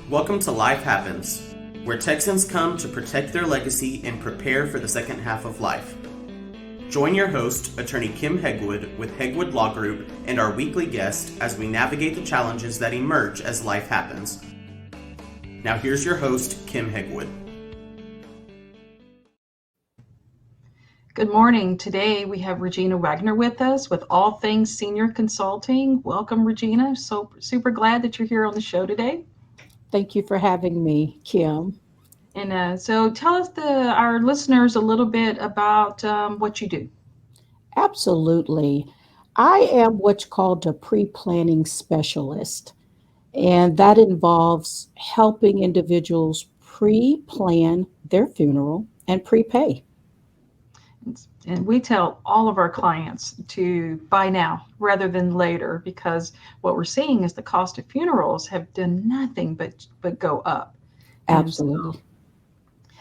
Welcome to Life Happens, where Texans come to protect their legacy and prepare for the second half of life. Join your host, attorney Kim Hegwood with Hegwood Law Group, and our weekly guest as we navigate the challenges that emerge as life happens. Now here's your host, Kim Hegwood. Good morning. Today we have Regina Wagner with us with AllThings Senior Consulting. Welcome, Regina. So super glad that you're here on the show today. Thank you for having me, Kim. And so tell us, our listeners, a little bit about what you do. Absolutely. I am what's called a pre-planning specialist, and that involves helping individuals pre-plan their funeral and prepay. And we tell all of our clients to buy now rather than later, because what we're seeing is the cost of funerals have done nothing but go up. And Absolutely.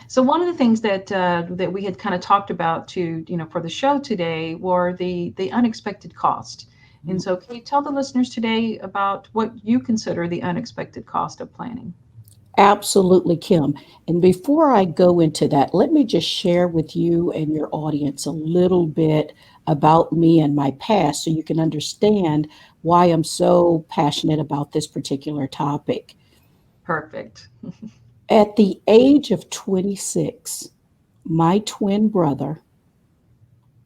so one of the things that we had kind of talked about for the show today were the unexpected cost. And so can you tell the listeners today about what you consider the unexpected cost of planning? Absolutely, Kim. And before I go into that, let me just share with you and your audience a little bit about me and my past so you can understand why I'm so passionate about this particular topic. Perfect. At the age of 26, my twin brother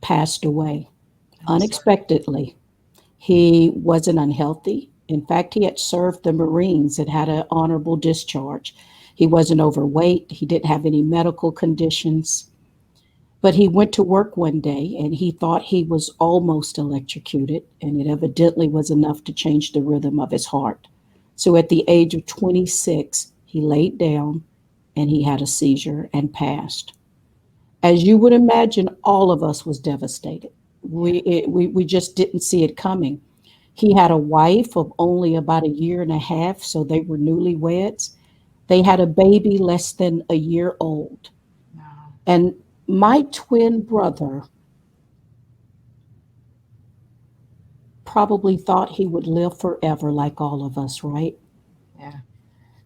passed away I'm sorry. unexpectedly. He wasn't unhealthy. In fact, he had served the Marines and had an honorable discharge. He wasn't overweight. He didn't have any medical conditions. But he went to work one day and he thought he was almost electrocuted, and it evidently was enough to change the rhythm of his heart. So at the age of 26, he laid down and he had a seizure and passed. As you would imagine, all of us was devastated. We just didn't see it coming. He had a wife of only about a year and a half, so they were newlyweds. They had a baby less than a year old. No. And my twin brother probably thought he would live forever like all of us, right? Yeah.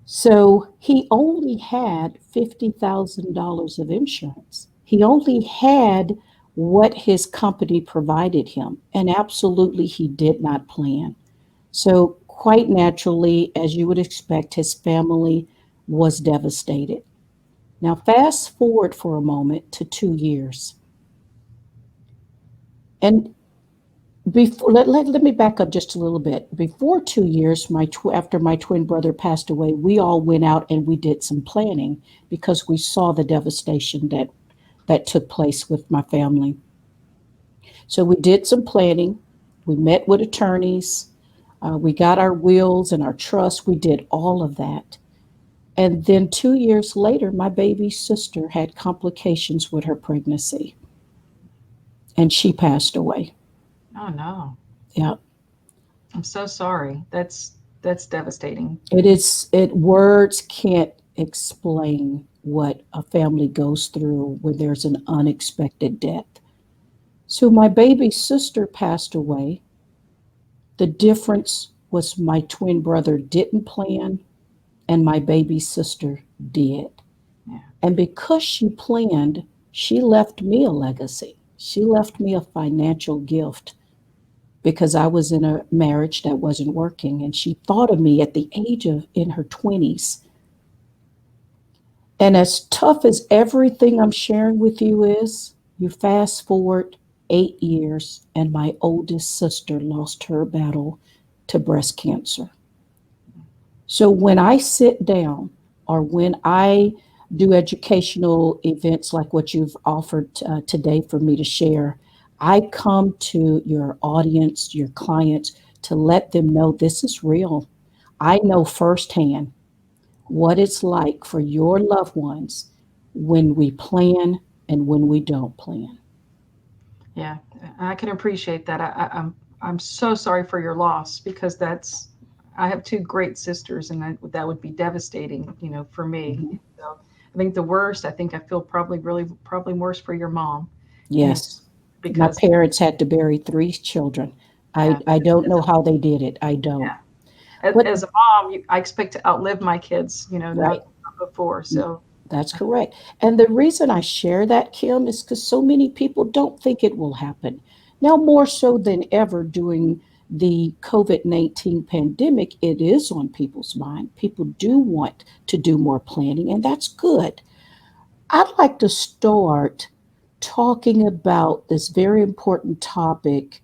So he only had $50,000 of insurance. He only had what his company provided him. And absolutely, he did not plan. So, quite naturally, as you would expect, his family was devastated. Now, fast forward for a moment to 2 years. And let me back up just a little bit. Before 2 years, after my twin brother passed away, we all went out and we did some planning because we saw the devastation that took place with my family. So we did some planning. We met with attorneys. We got our wills and our trust. We did all of that. And then 2 years later, my baby sister had complications with her pregnancy and she passed away. Oh no. Yeah. I'm so sorry. That's devastating. Words can't explain what a family goes through when there's an unexpected death. So my baby sister passed away. The difference was my twin brother didn't plan and my baby sister did. Yeah. And because she planned, she left me a legacy. She left me a financial gift because I was in a marriage that wasn't working. And she thought of me at the age of in her 20s. And as tough as everything I'm sharing with you is, you fast forward 8 years, and my oldest sister lost her battle to breast cancer. So when I sit down or when I do educational events like what you've offered today for me to share, I come to your audience, your clients, to let them know this is real. I know firsthand what it's like for your loved ones when we plan and when we don't plan. Yeah, I can appreciate that. I'm so sorry for your loss, because I have two great sisters, and that would be devastating, for me. Mhm. So I think the worst. I think I feel probably worse for your mom, and Yes, my because parents had to bury three children. I, yeah, I don't that's know how they did it. I don't. What As a mom, I expect to outlive my kids, right? not before. So That's correct. And the reason I share that, Kim, is because so many people don't think it will happen. Now, more so than ever during the COVID-19 pandemic, it is on people's mind. People do want to do more planning, and that's good. I'd like to start talking about this very important topic,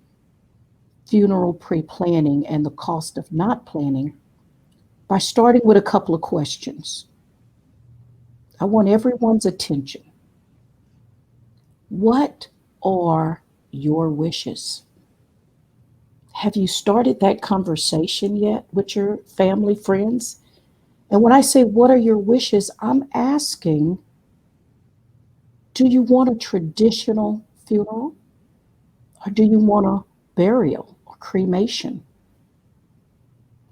funeral pre planning and the cost of not planning, by starting with a couple of questions. I want everyone's attention. What are your wishes? Have you started that conversation yet with your family, friends? And when I say, what are your wishes, I'm asking, do you want a traditional funeral or do you want a burial or cremation?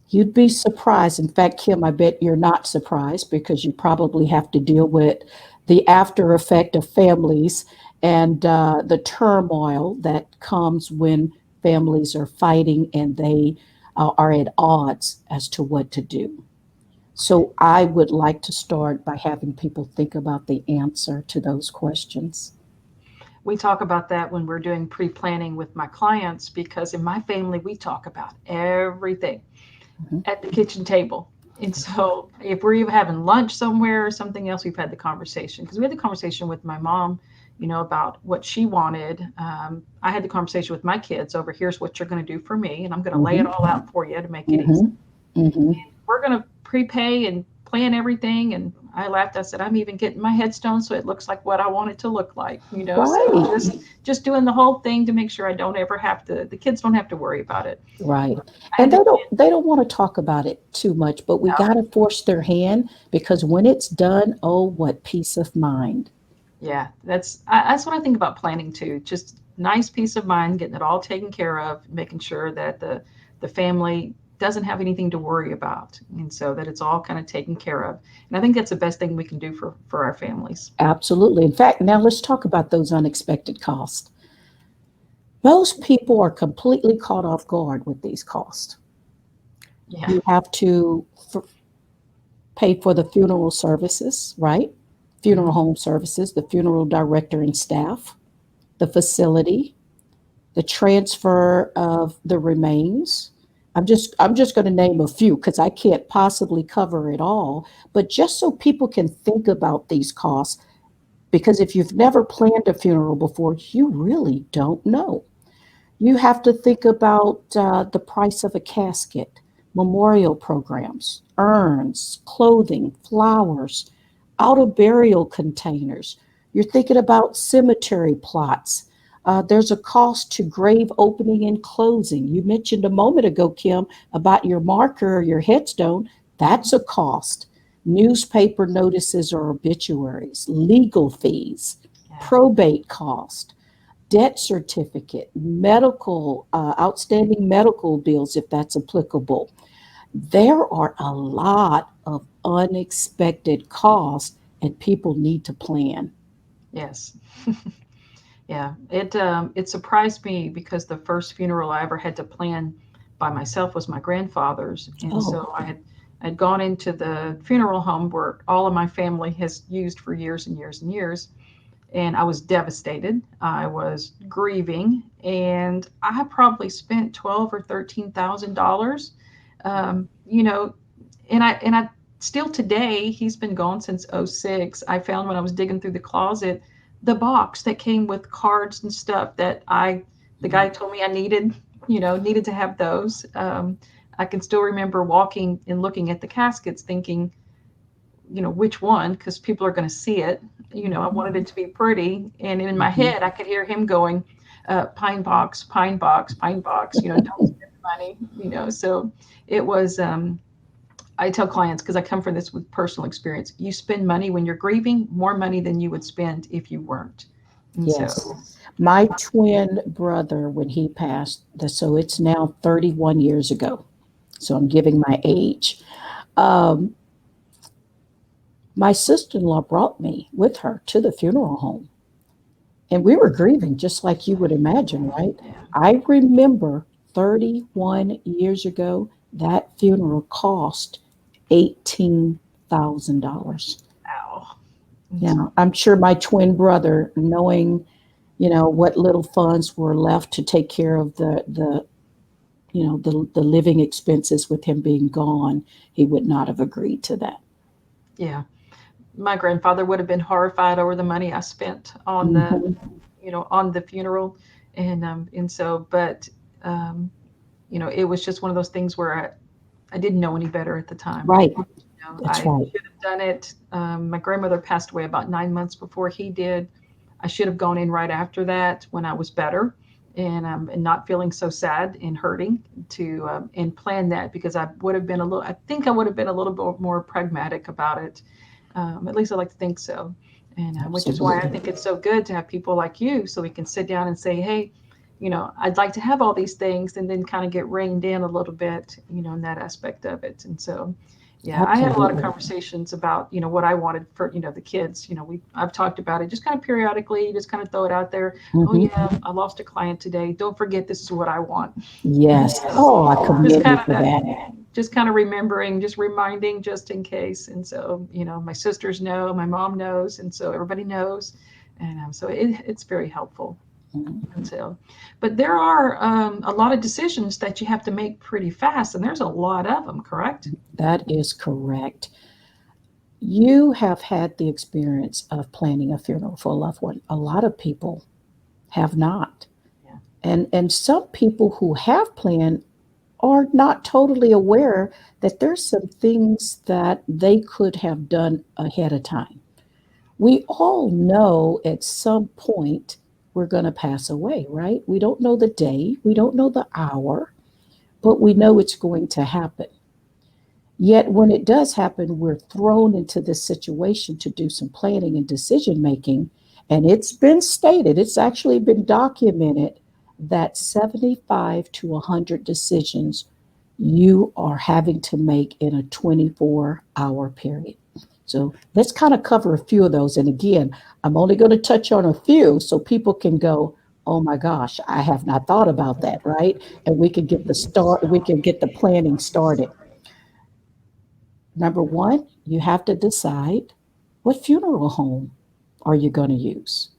You'd be surprised. In fact, Kim, I bet you're not surprised because you probably have to deal with the after effect of families and the turmoil that comes when families are fighting and they are at odds as to what to do. So I would like to start by having people think about the answer to those questions. we talk about that when we're doing pre-planning with my clients, because in my family, we talk about everything Mhm. at the kitchen table. And so if we're even having lunch somewhere or something else, we've had the conversation, because we had the conversation with my mom, about what she wanted. I had the conversation with my kids over, here's what you're going to do for me, and I'm going to lay it Mhm. all out for you to make it easy. Mhm. Mhm. We're going to prepay and plan everything. And I laughed. I said, I'm even getting my headstone so it looks like what I want it to look like, Right. so just doing the whole thing to make sure I don't ever have to, the kids don't have to worry about it. Right. I And had to they don't want to talk about it too much, but we plan got out. to force their hand because when it's done, oh, what peace of mind. Yeah, that's what I think about planning too. Just nice peace of mind, getting it all taken care of, making sure that the family doesn't have anything to worry about, and so that it's all kind of taken care of. And I think that's the best thing we can do for our families. Absolutely. In fact, now let's talk about those unexpected costs. Most people are completely caught off guard with these costs. Yeah, You have to pay for the funeral services, right? Funeral hmm home services, the funeral director and staff, the facility, the transfer of the remains. I'm just going to name a few because I can't possibly cover it all, but just so people can think about these costs, because if you've never planned a funeral before, you really don't know. You have to think about the price of a casket, memorial programs, urns, clothing, flowers, out of burial containers. You're thinking about cemetery plots. There's a cost to grave opening and closing. You mentioned a moment ago, Kim, about your marker or your headstone. That's a cost. Newspaper notices or obituaries, legal fees, yeah, probate cost, debt certificate, medical, outstanding medical bills, if that's applicable. There are a lot of unexpected costs, and people need to plan. yes. Yeah, it surprised me because the first funeral I ever had to plan by myself was my grandfather's, and Oh, so I'd gone into the funeral home where all of my family has used for years and years and years, and I was devastated. I was grieving, and I probably spent 12 or $13,000. You know, and I still today, he's been gone since '06. I found when I was digging through the closet the box that came with cards and stuff that the guy told me I needed, needed to have those. I can still remember walking and looking at the caskets thinking, which one, because people are going to see it. I wanted it to be pretty. And in my mhm. head, I could hear him going, pine box, pine box, pine box, don't spend the money, So it was, I tell clients, because I come from this with personal experience, you spend money when you're grieving, more money than you would spend if you weren't. And Yes. so, My twin brother, when he passed, so it's now 31 years ago. So I'm giving my age. Um, my sister in law brought me with her to the funeral home. And we were grieving just like you would imagine, right? yeah, I remember 31 years ago, That funeral cost $18,000. Ow. Yeah, I'm sure my twin brother, knowing, what little funds were left to take care of the living expenses with him being gone, he would not have agreed to that. Yeah. My grandfather would have been horrified over the money I spent on Mhm. on the funeral. And so, but, um, it was just one of those things where I didn't know any better at the time. Right. That's I right. should have done it. My grandmother passed away about 9 months before he did. I should have gone in right after that when I was better and not feeling so sad and hurting and plan that, because I would have been I think I would have been a little bit more pragmatic about it. At least I like to think so. And which is why I Absolutely. think it's so good to have people like you, so we can sit down and say, hey, I'd like to have all these things, and then kind of get reined in a little bit, in that aspect of it. And so, yeah, I had a lot of Absolutely. conversations about, what I wanted for, the kids. I've talked about it just kind of periodically, just kind of throw it out there. Oh Hmm. yeah, I lost a client today. Don't forget, this is what I want. Yes. So Oh, I just commend kind you of for that, that. just kind of remembering, just reminding, just in case. And so, my sisters know, my mom knows, and so everybody knows. And so it's very helpful. Mhm. And so, but there are a lot of decisions that you have to make pretty fast, and there's a lot of them, correct? That is correct. You have had the experience of planning a funeral for a loved one. A lot of people have not. Yeah. And some people who have planned are not totally aware that there's some things that they could have done ahead of time. We all know at some point we're going to pass away, right? We don't know the day, we don't know the hour, but we know it's going to happen. Yet when it does happen, we're thrown into this situation to do some planning and decision making. And it's been stated, it's actually been documented that 75 to 100 decisions you are having to make in a 24-hour period. So let's kind of cover a few of those. And again, I'm only going to touch on a few so people can go, oh my gosh, I have not thought about that, right? And we can get the planning started. Number one, you have to decide what funeral home are you going to use?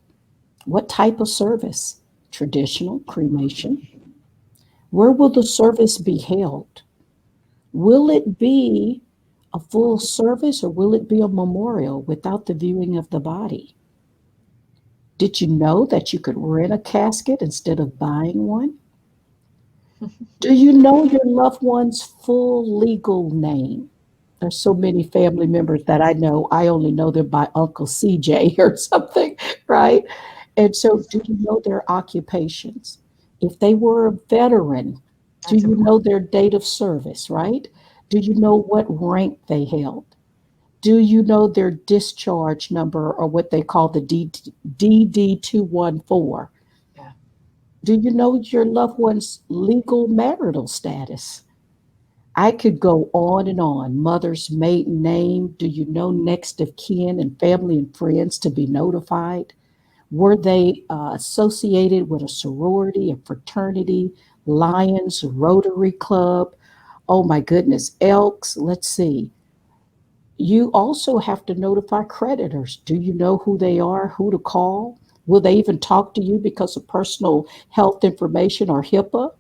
What type of service? Traditional, cremation? Where will the service be held? Will it be a full service or will it be a memorial without the viewing of the body? Did you know that you could rent a casket instead of buying one? Do you know your loved one's full legal name? There's so many family members that I know, I only know them by Uncle CJ or something, right? And so, do you know their occupations? If they were a veteran, do That's you know important. their date of service, right? Do you know what rank they held? Do you know their discharge number or what they call the DD 214? Yeah. Do you know your loved one's legal marital status? I could go on and on. Mother's maiden name. Do you know next of kin and family and friends to be notified? Were they associated with a sorority, a fraternity, Lions, Rotary Club? Oh my goodness, Elks. Let's see. You also have to notify creditors. Do you know who they are, who to call? Will they even talk to you because of personal health information or HIPAA?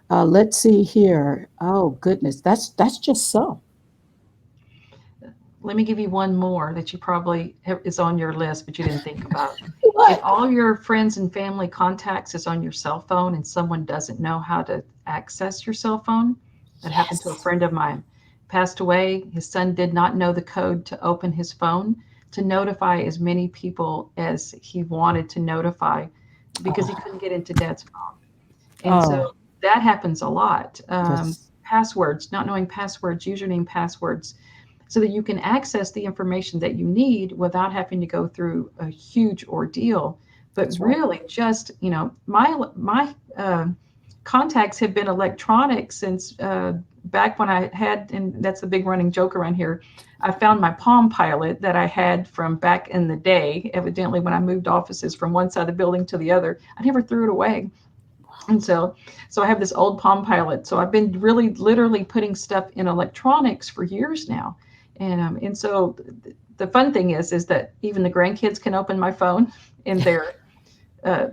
Let's see here. Oh goodness, that's just some. Let me give you one more that you probably is on your list, but you didn't think about. If What? all your friends and family contacts is on your cell phone and someone doesn't know how to access your cell phone, that happened to a Yes. friend of mine. Passed away. His son did not know the code to open his phone to notify as many people as he wanted to notify, because he Oh, couldn't get into dad's phone. And oh, so that happens a lot. yes. Passwords, not knowing passwords, username passwords, so that you can access the information that you need without having to go through a huge ordeal. But That's right. really, just my contacts have been electronic since back when I had, and that's the big running joke around here. I found my Palm Pilot that I had from back in the day. Evidently, when I moved offices from one side of the building to the other, I never threw it away. And so I have this old Palm Pilot. So I've been really literally putting stuff in electronics for years now. And so the fun thing is that even the grandkids can open my phone, and they're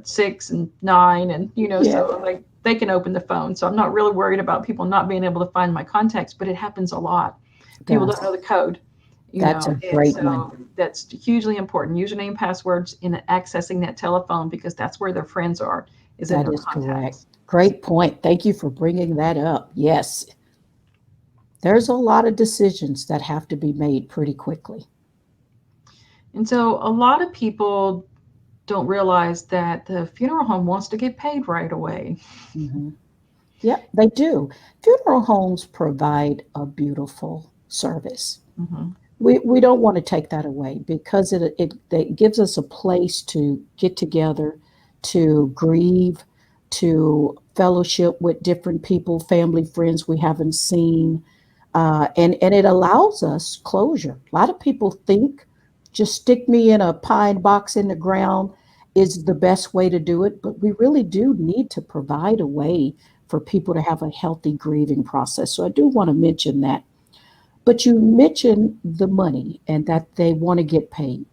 6 and 9, and Yeah, so like they can open the phone. So I'm not really worried about people not being able to find my contacts, but it happens a lot. it People don't know does. the code, That's a and great one. so that's hugely important. Username, passwords in accessing that telephone, because that's where their friends are, is in That their is correct. contacts. Great point. Thank you for bringing that up. Yes, there's a lot of decisions that have to be made pretty quickly. And so a lot of people don't realize that the funeral home wants to get paid right away. Hmm. Yep, they do. Funeral homes provide a beautiful service. Hmm. We don't want to take that away because it gives us a place to get together, to grieve, to fellowship with different people, family, friends we haven't seen, and it allows us closure. A lot of people think just stick me in a pine box in the ground is the best way to do it, but we really do need to provide a way for people to have a healthy grieving process. So I do want to mention that. But you mentioned the money and that they want to get paid.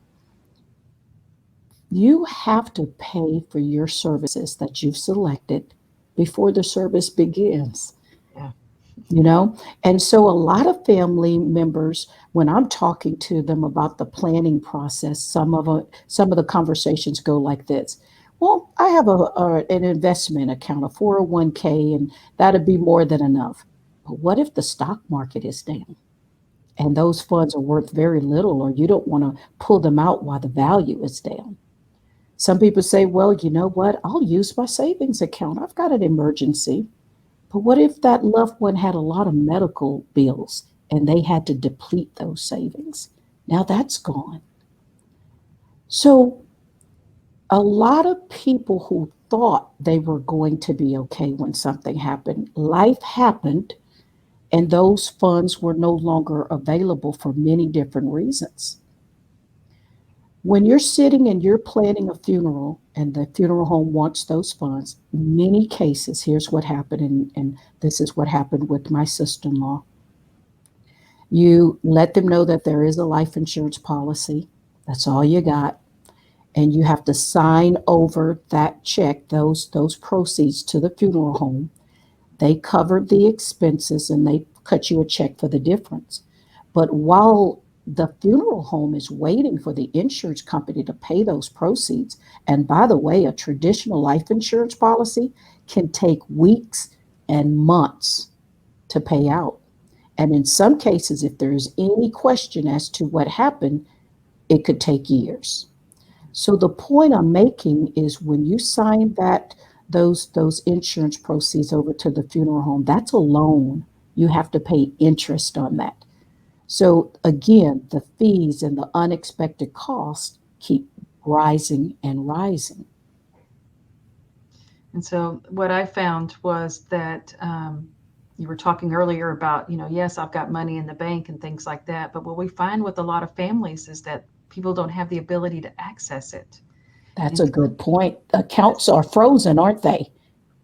You have to pay for your services that you've selected before the service begins. Yeah. you know and so a lot of family members, when I'm talking to them about the planning process, some of the conversations go like this. Well, I have an investment account, a 401k, and that'd be more than enough. But what if the stock market is down and those funds are worth very little, or you don't want to pull them out while the value is down? Some people say, well, you know what, I'll use my savings account, I've got an emergency. But what if that loved one had a lot of medical bills and they had to deplete those savings? Now that's gone. So, a lot of people who thought they were going to be okay when something happened, life happened, and those funds were no longer available for many different reasons. When you're sitting and you're planning a funeral and the funeral home wants those funds, in many cases, here's what happened, and this is what happened with my sister in law. You let them know that there is a life insurance policy. That's all you got. And you have to sign over that check, those proceeds to the funeral home. They covered the expenses and they cut you a check for the difference. But while the funeral home is waiting for the insurance company to pay those proceeds, and by the way, a traditional life insurance policy can take weeks and months to pay out. And in some cases, if there is any question as to what happened, it could take years. So the point I'm making is when you sign those insurance proceeds over to the funeral home, that's a loan. You have to pay interest on that. So again, the fees and the unexpected costs keep rising and rising. And so what I found was that you were talking earlier about, yes, I've got money in the bank and things like that. But what we find with a lot of families is that people don't have the ability to access it. That's And a good point. Accounts are frozen, aren't they?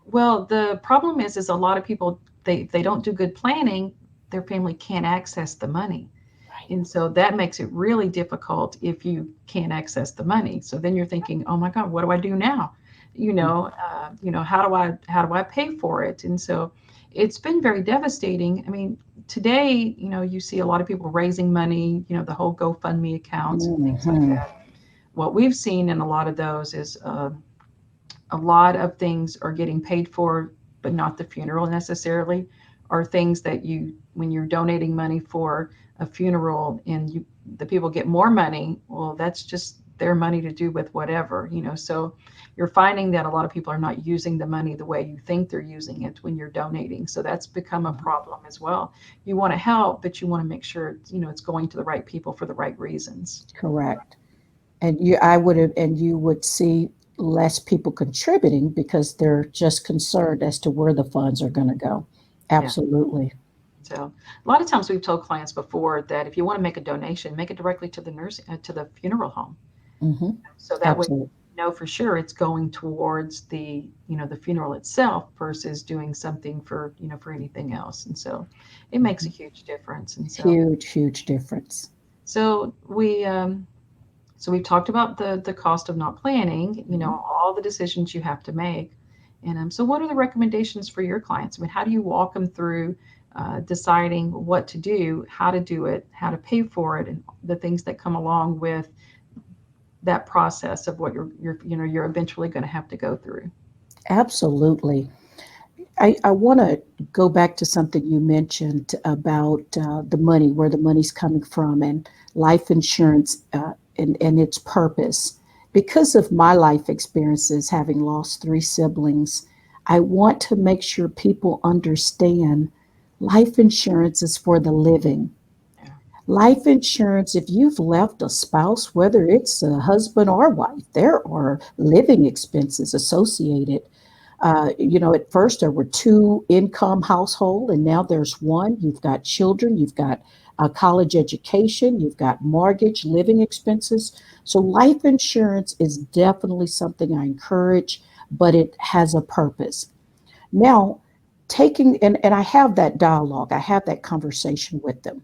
well, the problem is a lot of people, they don't do good planning. Their family can't access the money. Right. And so that makes it really difficult if you can't access the money. So then you're thinking, oh my God, what do I do now? How do I pay for it? And so it's been very devastating. I mean, today, you see a lot of people raising money, the whole GoFundMe accounts and things like Mhm. that. What we've seen in a lot of those is a lot of things are getting paid for, but not the funeral necessarily, or things that when you're donating money for a funeral and the people get more money, well, that's just their money to do with whatever. So you're finding that a lot of people are not using the money the way you think they're using it when you're donating. So that's become a problem as well. You want to help, but you want to make sure, it's going to the right people for the right reasons. Correct. And you would see less people contributing because they're just concerned as to where the funds are going to go. Yeah. Absolutely. So a lot of times we've told clients before that if you want to make a donation, make it directly to the funeral home. Hmm. So that way Absolutely. know for sure it's going towards the, the funeral itself versus doing something for, for anything else. And so it makes a Mhm. huge difference. And so, Huge, huge difference. so we, so we've talked about the cost of not planning, Mhm. all the decisions you have to make. And so what are the recommendations for your clients? I mean, how do you walk them through deciding what to do, how to do it, how to pay for it, and the things that come along with that process of what you're eventually going to have to go through. Absolutely. I want to go back to something you mentioned about the money, where the money's coming from, and life insurance and its purpose. Because of my life experiences, having lost three siblings, I want to make sure people understand life insurance is for the living. Yeah. Life insurance, if you've left a spouse, whether it's a husband or wife, there are living expenses associated. At first there were two income household, and now there's one. You've got children, you've got a college education, you've got mortgage, living expenses. So life insurance is definitely something I encourage, but it has a purpose. Now, and I have that dialogue, I have that conversation with them.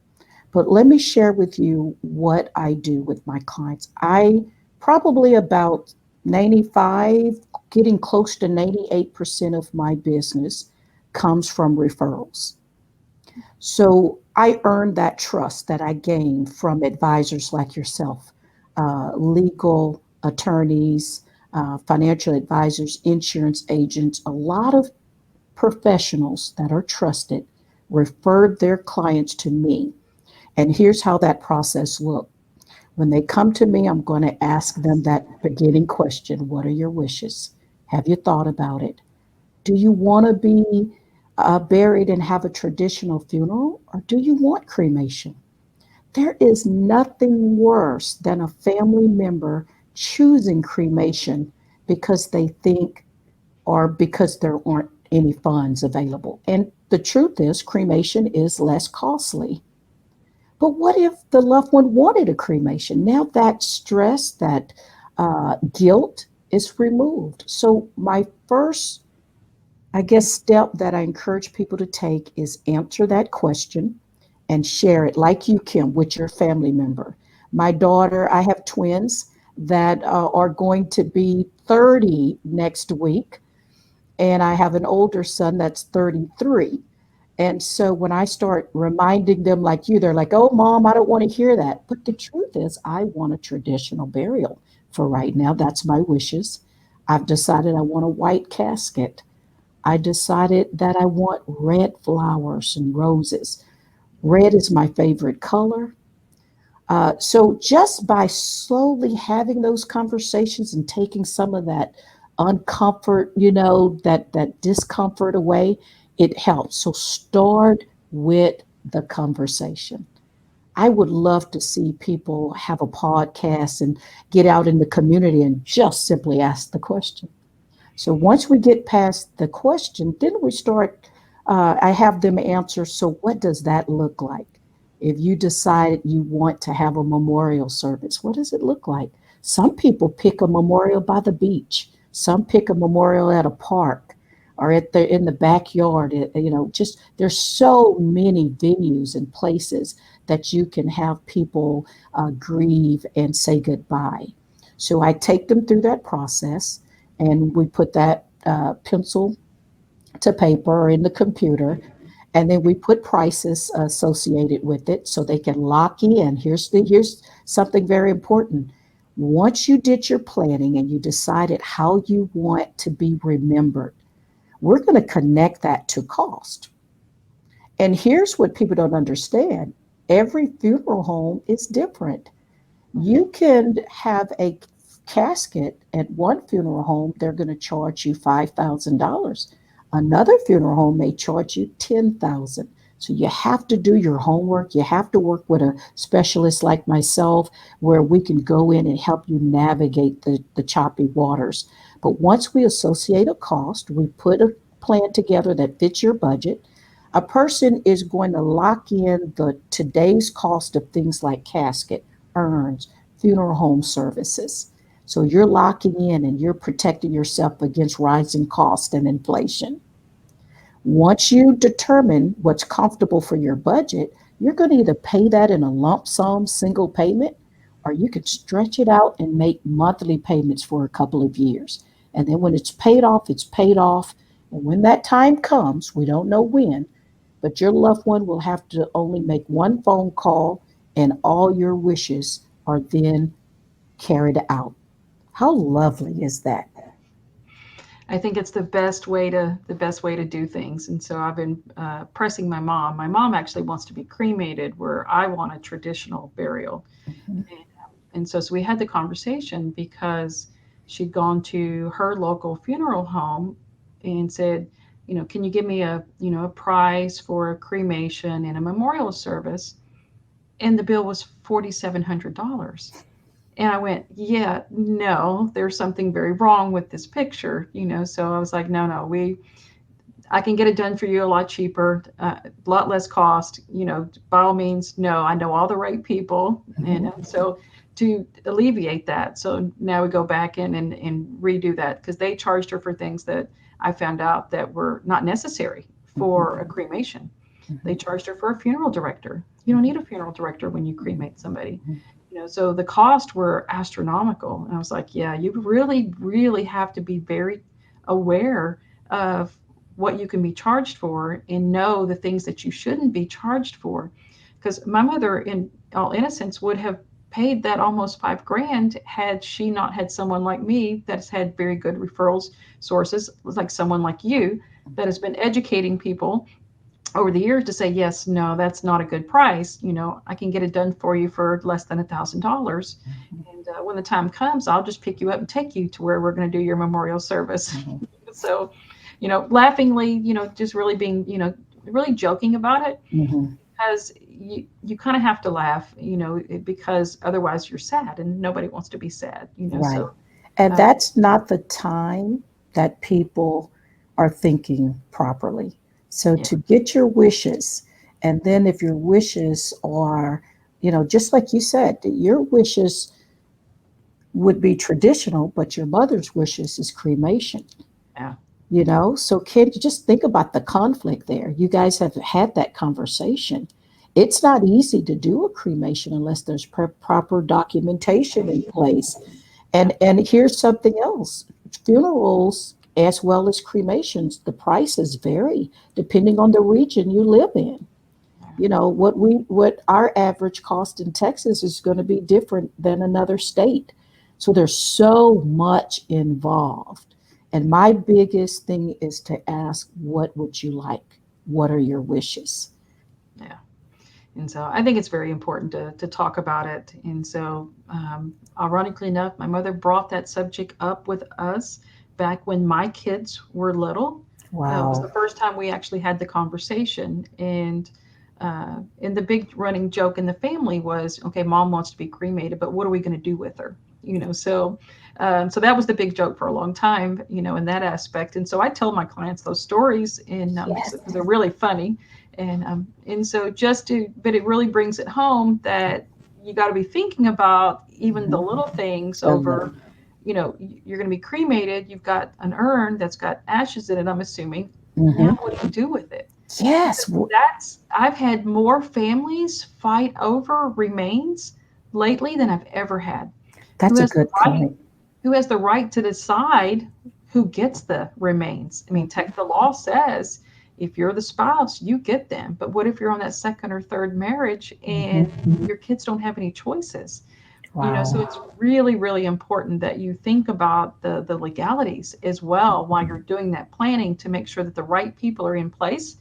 But let me share with you what I do with my clients. I probably about 95, getting close to 98% of my business comes from referrals. So I earned that trust that I gained from advisors like yourself, legal attorneys, financial advisors, insurance agents, a lot of professionals that are trusted referred their clients to me. And here's how that process looked. When they come to me, I'm going to ask them that beginning question: what are your wishes? Have you thought about it? Do you want to be buried and have a traditional funeral, or do you want cremation? There is nothing worse than a family member choosing cremation because they think, or because there aren't any funds available. And the truth is, cremation is less costly. But what if the loved one wanted a cremation? Now that stress, that guilt is removed. So, my first, I guess, step that I encourage people to take is answer that question and share it, like you, Kim, with your family member. My daughter, I have twins that are going to be 30 next week, and I have an older son that's 33. And so when I start reminding them like you, they're like, oh, mom, I don't want to hear that. But the truth is, I want a traditional burial for right now. That's my wishes. I've decided I want a white casket. I decided that I want red flowers and roses. Red is my favorite color. So just by slowly having those conversations and taking some of that uncomfort, that discomfort away, it helps. So start with the conversation. I would love to see people have a podcast and get out in the community and just simply ask the question. So once we get past the question, then we start, I have them answer, so what does that look like? If you decide you want to have a memorial service, what does it look like? Some people pick a memorial by the beach. Some pick a memorial at a park or in the backyard. Just there's so many venues and places that you can have people grieve and say goodbye. So I take them through that process, and we put that pencil to paper or in the computer, and then we put prices associated with it so they can lock in. Here's something very important. Once you did your planning and you decided how you want to be remembered, we're going to connect that to cost. And here's what people don't understand: every funeral home is different. You can have a casket at one funeral home, they're going to charge you $5,000. Another funeral home may charge you $10,000. So you have to do your homework. You have to work with a specialist like myself where we can go in and help you navigate the choppy waters. But once we associate a cost, we put a plan together that fits your budget. A person is going to lock in the today's cost of things like casket, urns, funeral home services. So you're locking in and you're protecting yourself against rising cost and inflation. Once you determine what's comfortable for your budget, you're going to either pay that in a lump sum single payment, or you could stretch it out and make monthly payments for a couple of years. And then when it's paid off, it's paid off. And when that time comes, we don't know when, but your loved one will have to only make one phone call and all your wishes are then carried out. How lovely is that? I think it's the best way to do things. And so I've been pressing my mom. My mom actually wants to be cremated, where I want a traditional burial. Mhm. And so we had the conversation because she'd gone to her local funeral home and said, can you give me a price for a cremation and a memorial service? And the bill was $4,700. And I went, yeah, no, there's something very wrong with this picture. So I was like, no, I can get it done for you a lot cheaper, a lot less cost. By all means, no, I know all the right people. And so to alleviate that, so now we go back in and redo that, because they charged her for things that I found out that were not necessary for a cremation. They charged her for a funeral director. You don't need a funeral director when you cremate somebody. So the costs were astronomical. And I was like, yeah, you really, really have to be very aware of what you can be charged for and know the things that you shouldn't be charged for. Because my mother, in all innocence, would have paid that almost $5,000 had she not had someone like me that's had very good referrals sources, like someone like you that has been educating people over the years to say, yes, no, that's not a good price. I can get it done for you for less than $1,000. And when the time comes, I'll just pick you up and take you to where we're going to do your memorial service. So, laughingly, just really being, really joking about it, Mhm. because you kind of have to laugh, because otherwise you're sad and nobody wants to be sad. Right. So, And uh, that's not the time that people are thinking properly. So yeah, to get your wishes, and then if your wishes are, just like you said, your wishes would be traditional, but your mother's wishes is cremation. yeah, So can you just think about the conflict there? You guys have had that conversation. It's not easy to do a cremation unless there's proper documentation in place. yeah, And here's something else. Funerals, as well as cremations, the prices vary depending on the region you live in. What our average cost in Texas is going to be different than another state. So there's so much involved. And my biggest thing is to ask, what would you like? What are your wishes? yeah. And so I think it's very important to talk about it. And so, ironically enough, my mother brought that subject up with us back when my kids were little. It was the Wow. first time we actually had the conversation. And the big running joke in the family was, okay, mom wants to be cremated, but what are we going to do with her? So that was the big joke for a long time, in that aspect. And so I tell my clients those stories, and Yes. because they're really funny. And so but it really brings it home that you got to be thinking about even the Mhm. little things The little. over, you're going to be cremated. You've got an urn that's got ashes in it, I'm assuming. Now, Mhm. what do you do with it? Yes. Because I've had more families fight over remains lately than I've ever had. Who That's a has the good right? point. Who has the right to decide who gets the remains? I mean, the law says if you're the spouse, you get them. But what if you're on that second or third marriage and Mhm. your kids don't have any choices? So Wow. it's really, really important that you think about the legalities as well while you're doing that planning, to make sure that the right people are in place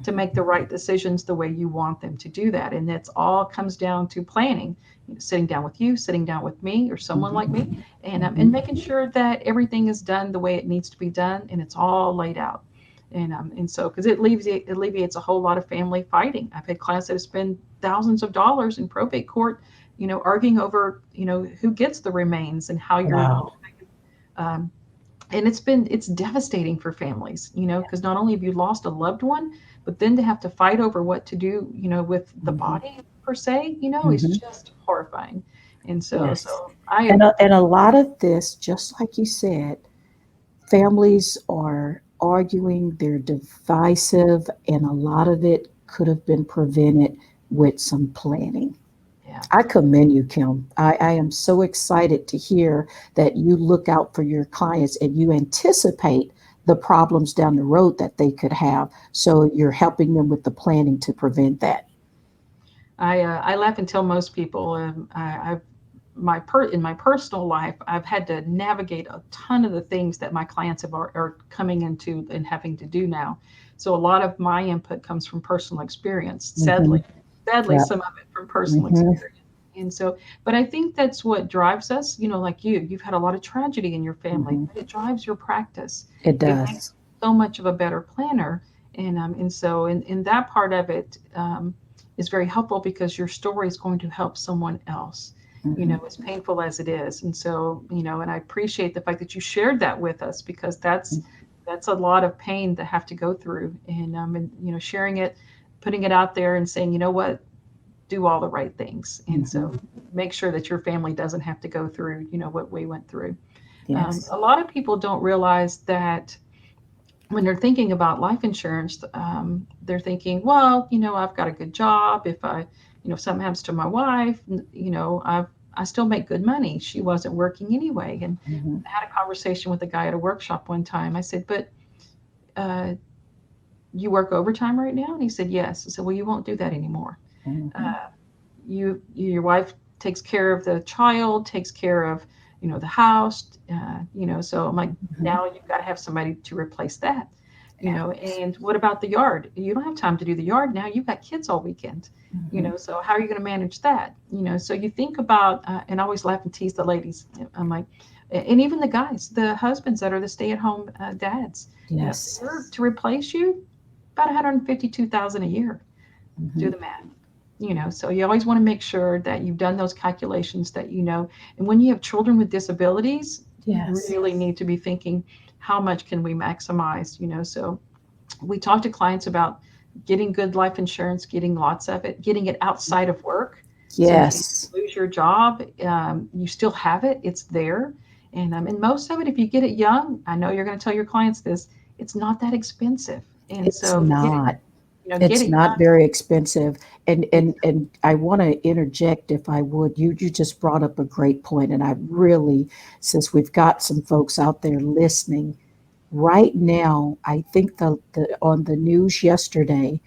to make the right decisions the way you want them to do that. And that's all comes down to planning, sitting down with you, sitting down with me, or someone like me, and Mhm. making sure that everything is done the way it needs to be done, and it's all laid out. And so, because it alleviates a whole lot of family fighting. I've had clients that have spent thousands of dollars in probate court, arguing over, who gets the remains and how you're, Wow. um, and it's devastating for families, because not only have you lost a loved one, but then to have to fight over what to do, with the Mhm. body per se, is Mhm. just horrifying. And so Yes. so And a lot of this, just like you said, families are arguing, they're divisive, and a lot of it could have been prevented with some planning. Yeah. I commend you, Kim. I am so excited to hear that you look out for your clients and you anticipate the problems down the road that they could have. So you're helping them with the planning to prevent that. I laugh and tell most people in my personal life, I've had to navigate a ton of the things that my clients are coming into and having to do now. So a lot of my input comes from personal experience. Mm-hmm. Sadly, Yeah. some of it from personal Mm-hmm. experience. And so, but I think that's what drives us. Like you've had a lot of tragedy in your family, Mm-hmm. but it drives your practice. It It makes does. so much of a better planner. And so in that part of it is very helpful because your story is going to help someone else, Mm-hmm. as painful as it is. And so, and I appreciate the fact that you shared that with us because that's a lot of pain to have to go through. And sharing it, putting it out there and saying, you know what, do all the right things. And Mm-hmm. so make sure that your family doesn't have to go through, what we went through. Yes. A lot of people don't realize that when they're thinking about life insurance, they're thinking, well, I've got a good job. If something happens to my wife, I still make good money. She wasn't working anyway. And Mm-hmm. I had a conversation with a guy at a workshop one time. I said, but uh, you work overtime right now? And he said, yes. I said, well, you won't do that anymore. Mm-hmm. Uh, your wife takes care of the child, takes care of, the house, so I'm like, Mm-hmm. now you've got to have somebody to replace that, Yeah. and what about the yard? You don't have time to do the yard now. You've got kids all weekend, Mm-hmm. so how are you going to manage that? So you think about, and I always laugh and tease the ladies. I'm like, and even the guys, the husbands that are the stay-at-home dads, Yes. to replace you, about 152,000 a year. Mm-hmm. Do the math. So you always want to make sure that you've done those calculations that and when you have children with disabilities, you Yes. really need to be thinking, how much can we maximize? So we talk to clients about getting good life insurance, getting lots of it, getting it outside of work, so that you Yes. lose your job, you still have it, it's there. And most of it, if you get it young, I know you're going to tell your clients this, it's not that expensive. And It's so get it, not. get It's it not young. very expensive. And It's and and I want to interject if I would. You just brought up a great point, and I really, since we've got some folks out there listening right now, I think the on the news yesterday,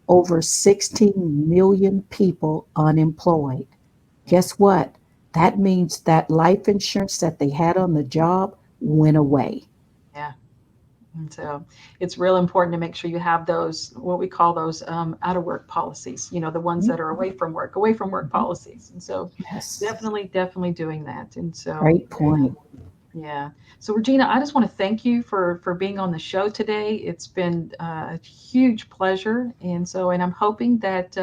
over 16 million people unemployed. yeah. Guess what? That means that life insurance that they had on the job went away. Yeah. And so it's real important to make sure you have those, what we call those out of work policies, the ones that are away from work Mhm. policies. And so Yes. definitely doing that. And so, Great point. yeah. So Regina, I just want to thank you for being on the show today. It's been a huge pleasure. And I'm hoping that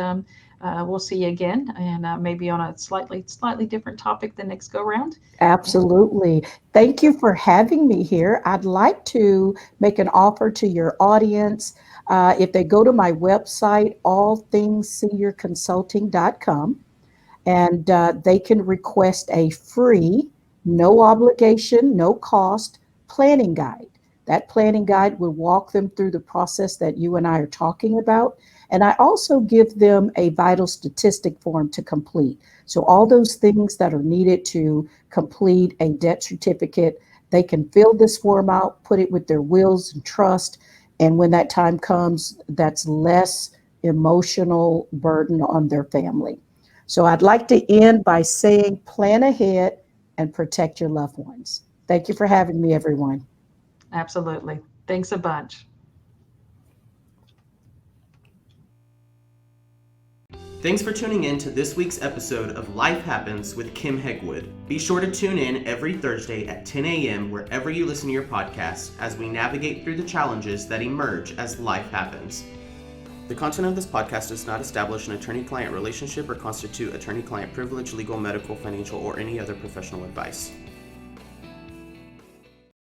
we'll see you again and maybe on a slightly different topic the next go round. Absolutely. Thank you for having me here. I'd like to make an offer to your audience. If they go to my website, allthingsseniorconsulting.com, and they can request a free, no obligation, no cost planning guide. That planning guide will walk them through the process that you and I are talking about. And I also give them a vital statistic form to complete. So, all those things that are needed to complete a debt certificate, they can fill this form out, put it with their wills and trust. And when that time comes, that's less emotional burden on their family. So I'd like to end by saying plan ahead and protect your loved ones. Thank you for having me, everyone. Absolutely. Thanks a bunch. Thanks for tuning in to this week's episode of Life Happens with Kim Hegwood. Be sure to tune in every Thursday at 10 a.m. wherever you listen to your podcasts as we navigate through the challenges that emerge as life happens. The content of this podcast does not establish an attorney-client relationship or constitute attorney-client privilege, legal, medical, financial, or any other professional advice.